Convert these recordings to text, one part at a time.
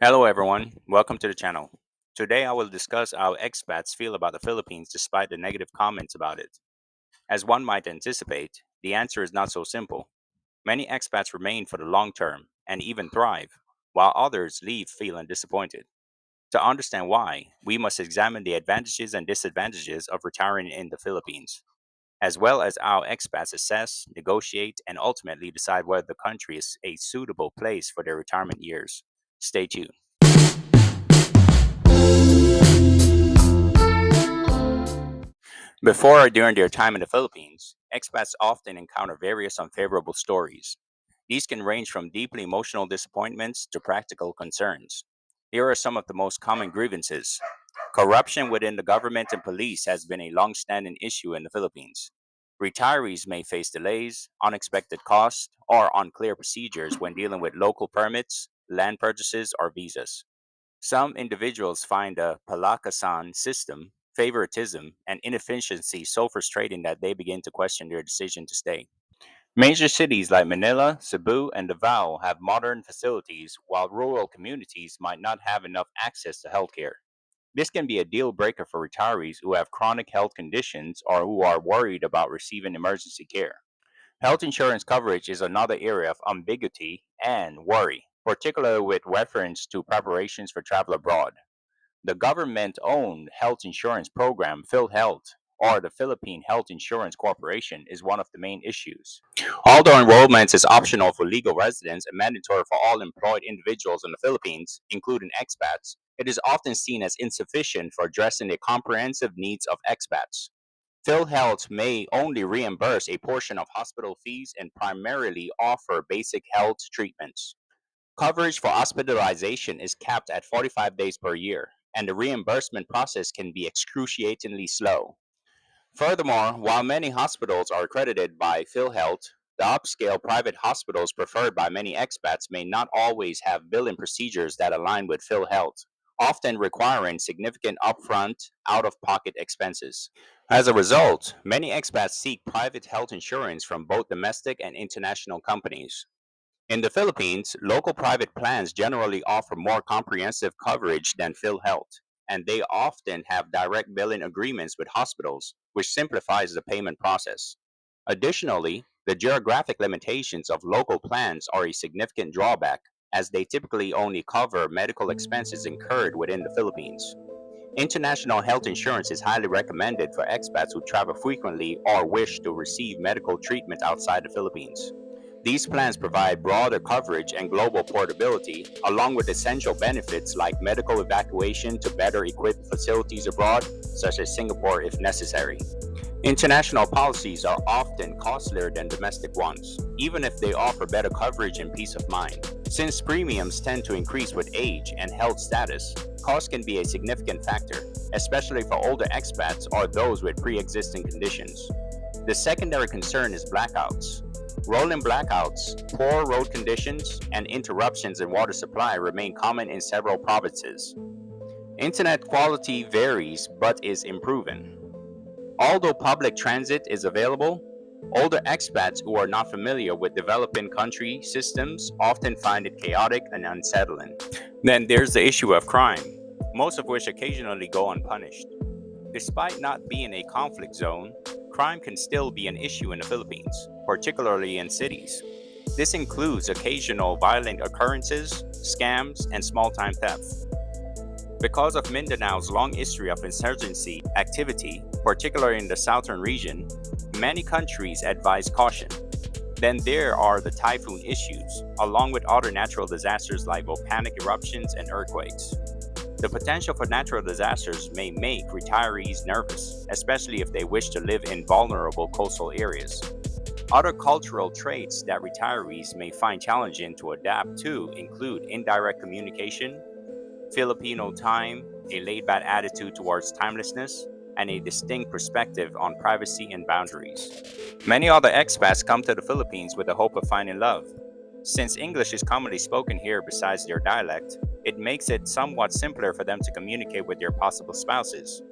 Hello everyone, welcome to the channel. Today I will discuss how expats feel about the Philippines despite the negative comments about it. As one might anticipate, the answer is not so simple. Many expats remain for the long term and even thrive, while others leave feeling disappointed. To understand why, we must examine the advantages and disadvantages of retiring in the Philippines, as well as how expats assess, negotiate, and ultimately decide whether the country is a suitable place for their retirement years. Stay tuned. Before or during their time in the Philippines, expats often encounter various unfavorable stories. These can range from deeply emotional disappointments to practical concerns. Here are some of the most common grievances. Corruption within the government and police has been a long-standing issue in the Philippines. Retirees may face delays, unexpected costs, or unclear procedures when dealing with local permits, land purchases, or visas. Some individuals find the palakasan system, favoritism, and inefficiency so frustrating that they begin to question their decision to stay. Major cities like Manila, Cebu, and Davao have modern facilities, while rural communities might not have enough access to healthcare. This can be a deal breaker for retirees who have chronic health conditions or who are worried about receiving emergency care. Health insurance coverage is another area of ambiguity and worry, particularly with reference to preparations for travel abroad. The government owned health insurance program, PhilHealth, or the Philippine Health Insurance Corporation, is one of the main issues. Although enrollment is optional for legal residents and mandatory for all employed individuals in the Philippines, including expats, it is often seen as insufficient for addressing the comprehensive needs of expats. PhilHealth may only reimburse a portion of hospital fees and primarily offer basic health treatments. Coverage for hospitalization is capped at 45 days per year, and the reimbursement process can be excruciatingly slow. Furthermore, while many hospitals are accredited by PhilHealth, the upscale private hospitals preferred by many expats may not always have billing procedures that align with PhilHealth, often requiring significant upfront, out of pocket expenses. As a result, many expats seek private health insurance from both domestic and international companies. In the Philippines, local private plans generally offer more comprehensive coverage than PhilHealth, and they often have direct billing agreements with hospitals, which simplifies the payment process. Additionally, the geographic limitations of local plans are a significant drawback, as they typically only cover medical expenses incurred within the Philippines. International health insurance is highly recommended for expats who travel frequently or wish to receive medical treatment outside the Philippines. These plans provide broader coverage and global portability, along with essential benefits like medical evacuation to better equipped facilities abroad, such as Singapore if necessary. International policies are often costlier than domestic ones, even if they offer better coverage and peace of mind. Since premiums tend to increase with age and health status, cost can be a significant factor, especially for older expats or those with pre existing conditions. The secondary concern is blackouts. Rolling blackouts, poor road conditions, and interruptions in water supply remain common in several provinces. Internet quality varies but is improving. Although public transit is available, older expats who are not familiar with developing country systems often find it chaotic and unsettling. Then there's the issue of crime, most of which occasionally go unpunished. Despite not being a conflict zone, crime can still be an issue in the Philippines, particularly in cities. This includes occasional violent occurrences, scams, and small time theft. Because of Mindanao's long history of insurgency activity, particularly in the southern region, many countries advise caution. Then there are the typhoon issues, along with other natural disasters like volcanic eruptions and earthquakes. The potential for natural disasters may make retirees nervous, especially if they wish to live in vulnerable coastal areas. Other cultural traits that retirees may find challenging to adapt to include indirect communication, Filipino time, a laid back attitude towards timelessness, and a distinct perspective on privacy and boundaries. Many other expats come to the Philippines with the hope of finding love. Since English is commonly spoken here besides their dialect, it makes it somewhat simpler for them to communicate with their possible spouses.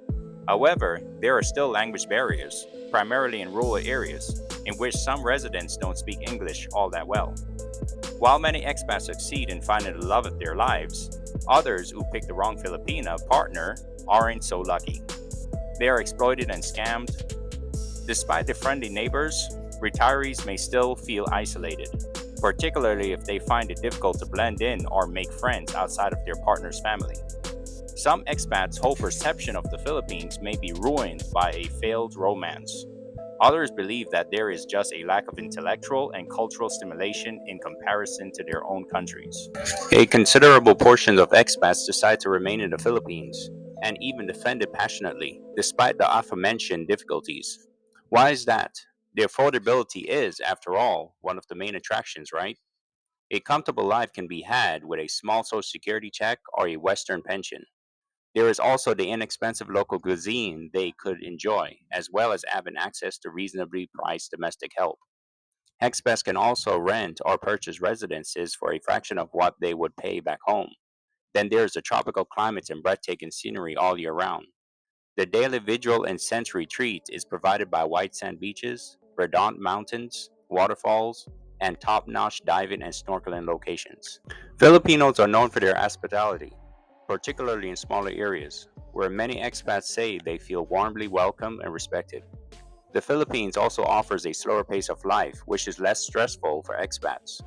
However, there are still language barriers, primarily in rural areas, in which some residents don't speak English all that well. While many expats succeed in finding the love of their lives, Others who pick the wrong Filipina partner aren't so lucky. They are exploited and scammed. Despite the friendly neighbors, retirees may still feel isolated, particularly if they find it difficult to blend in or make friends outside of their partner's family. Some expats' whole perception of the Philippines may be ruined by a failed romance. Others believe that there is just a lack of intellectual and cultural stimulation in comparison to their own countries. A considerable portion of expats decide to remain in the Philippines and even defend it passionately, despite the aforementioned difficulties. Why is that? The affordability is, after all, one of the main attractions, right? A comfortable life can be had with a small social security check or a Western pension. There is also the inexpensive local cuisine they could enjoy, as well as having access to reasonably priced domestic help. Expats can also rent or purchase residences for a fraction of what they would pay back home. Then there's the tropical climates and breathtaking scenery all year round. The daily visual and sensory treat is provided by white sand beaches, verdant mountains, waterfalls, and top-notch diving and snorkeling locations. Filipinos are known for their hospitality, particularly in smaller areas, where many expats say they feel warmly welcome and respected. The Philippines also offers a slower pace of life, which is less stressful for expats.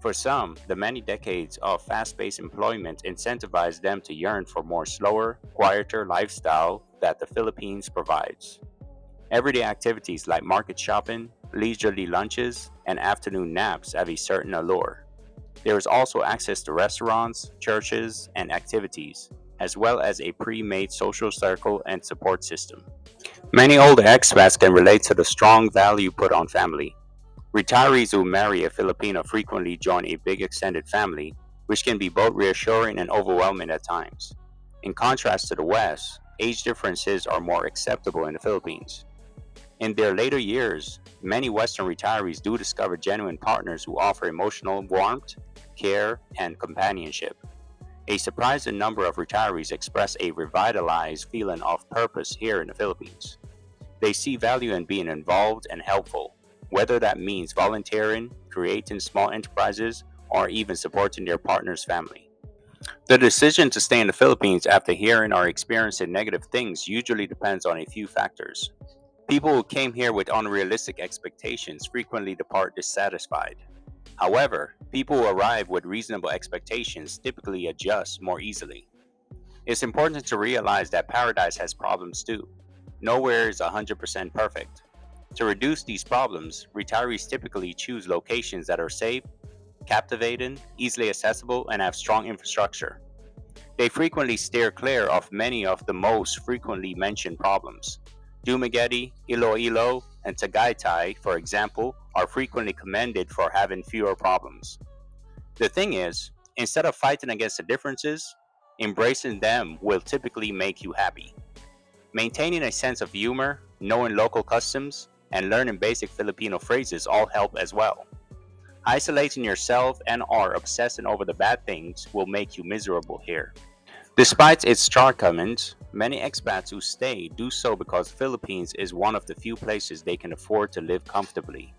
For some, the many decades of fast paced employment incentivize them to yearn for more slower, quieter lifestyle that the Philippines provides. Everyday activities like market shopping, leisurely lunches, and afternoon naps have a certain allure. There is also access to restaurants, churches, and activities, as well as a pre made social circle and support system. Many older expats can relate to the strong value put on family. Retirees who marry a Filipino frequently join a big extended family, which can be both reassuring and overwhelming at times. In contrast to the West, age differences are more acceptable in the Philippines. In their later years, many Western retirees do discover genuine partners who offer emotional warmth, care, and companionship. A surprising number of retirees express a revitalized feeling of purpose here in the Philippines. They see value in being involved and helpful, whether that means volunteering, creating small enterprises, or even supporting their partner's family. The decision to stay in the Philippines after hearing or experiencing negative things usually depends on a few factors. People who came here with unrealistic expectations frequently depart dissatisfied. However, people who arrive with reasonable expectations typically adjust more easily. It's important to realize that paradise has problems too. Nowhere is 100% perfect. To reduce these problems, retirees typically choose locations that are safe, captivating, easily accessible, and have strong infrastructure. They frequently steer clear of many of the most frequently mentioned problems. Dumaguete, Iloilo, and Tagaytay, for example, are frequently commended for having fewer problems. The thing is, instead of fighting against the differences, embracing them will typically make you happy. Maintaining a sense of humor, knowing local customs, and learning basic Filipino phrases all help as well. Isolating yourself and or obsessing over the bad things will make you miserable here. Despite its shortcomings, many expats who stay do so because the Philippines is one of the few places they can afford to live comfortably.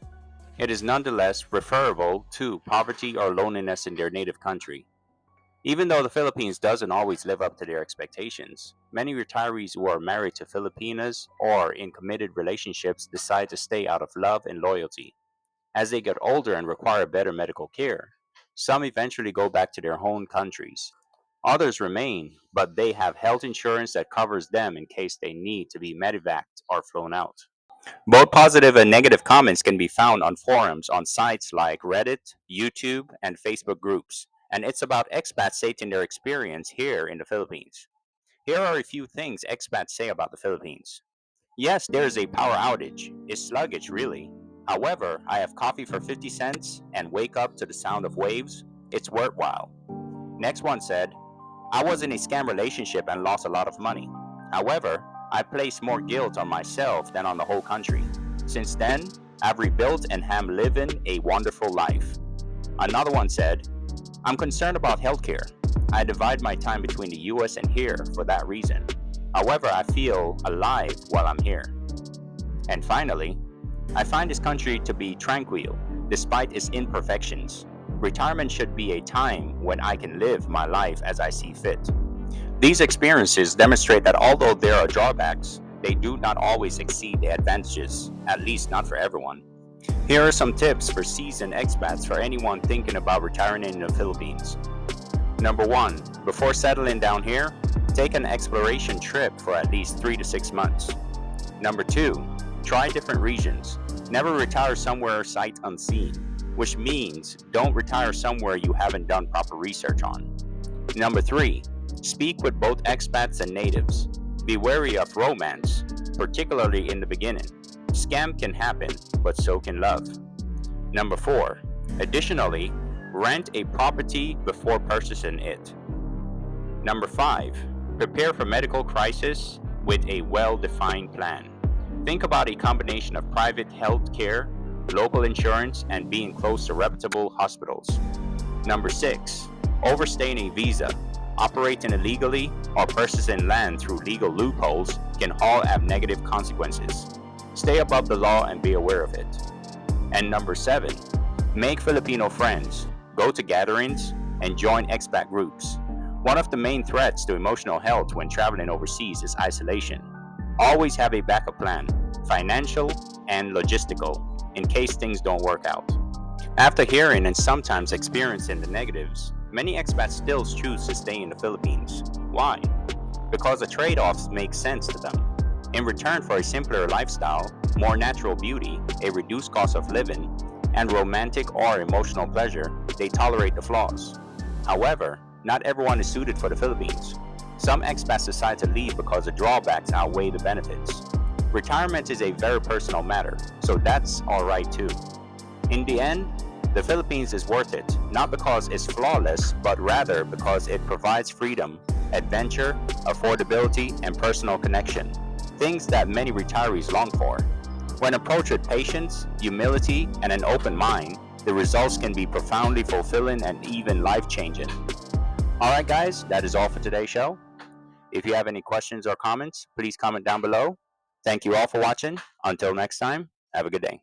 It is nonetheless preferable to poverty or loneliness in their native country. Even though the Philippines doesn't always live up to their expectations, many retirees who are married to Filipinas or in committed relationships decide to stay out of love and loyalty. As they get older and require better medical care, some eventually go back to their home countries. Others remain, but they have health insurance that covers them in case they need to be medevaced or flown out. Both positive and negative comments can be found on forums on sites like Reddit, YouTube, and Facebook groups, and it's about expats stating their experience here in the Philippines. Here are a few things expats say about the Philippines. Yes, there is a power outage. It's sluggish, really. However, I have coffee for 50 cents and wake up to the sound of waves. It's worthwhile. Next one said, I was in a scam relationship and lost a lot of money. However, I placed more guilt on myself than on the whole country. Since then, I've rebuilt and am living a wonderful life. Another one said, I'm concerned about healthcare. I divide my time between the US and here for that reason. However, I feel alive while I'm here. And finally, I find this country to be tranquil, despite its imperfections. Retirement should be a time when I can live my life as I see fit. These experiences demonstrate that although there are drawbacks, they do not always exceed the advantages, at least not for everyone. Here are some tips for seasoned expats for anyone thinking about retiring in the Philippines. Number one, before settling down here, take an exploration trip for at least 3 to 6 months. Number two, try different regions. Never retire somewhere sight unseen, which means don't retire somewhere you haven't done proper research on. Number three, speak with both expats and natives. Be wary of romance, particularly in the beginning. Scam can happen, but so can love. Number four, additionally, rent a property before purchasing it. Number five, prepare for medical crisis with a well-defined plan. Think about a combination of private health care, local insurance, and being close to reputable hospitals. Number six, overstaying a visa. Operating illegally or purchasing land through legal loopholes can all have negative consequences. Stay above the law and be aware of it. And number seven, make Filipino friends, go to gatherings, and join expat groups. One of the main threats to emotional health when traveling overseas is isolation. Always have a backup plan, financial and logistical, in case things don't work out. After hearing and sometimes experiencing the negatives, many expats still choose to stay in the Philippines. Why? Because the trade offs make sense to them. In return for a simpler lifestyle, more natural beauty, a reduced cost of living, and romantic or emotional pleasure, they tolerate the flaws. However, not everyone is suited for the Philippines. Some expats decide to leave because the drawbacks outweigh the benefits. Retirement is a very personal matter, so that's alright too. In the end, the Philippines is worth it, not because it's flawless, but rather because it provides freedom, adventure, affordability, and personal connection, things that many retirees long for. When approached with patience, humility, and an open mind, the results can be profoundly fulfilling and even life-changing. Alright guys, that is all for today's show. If you have any questions or comments, please comment down below. Thank you all for watching. Until next time, have a good day.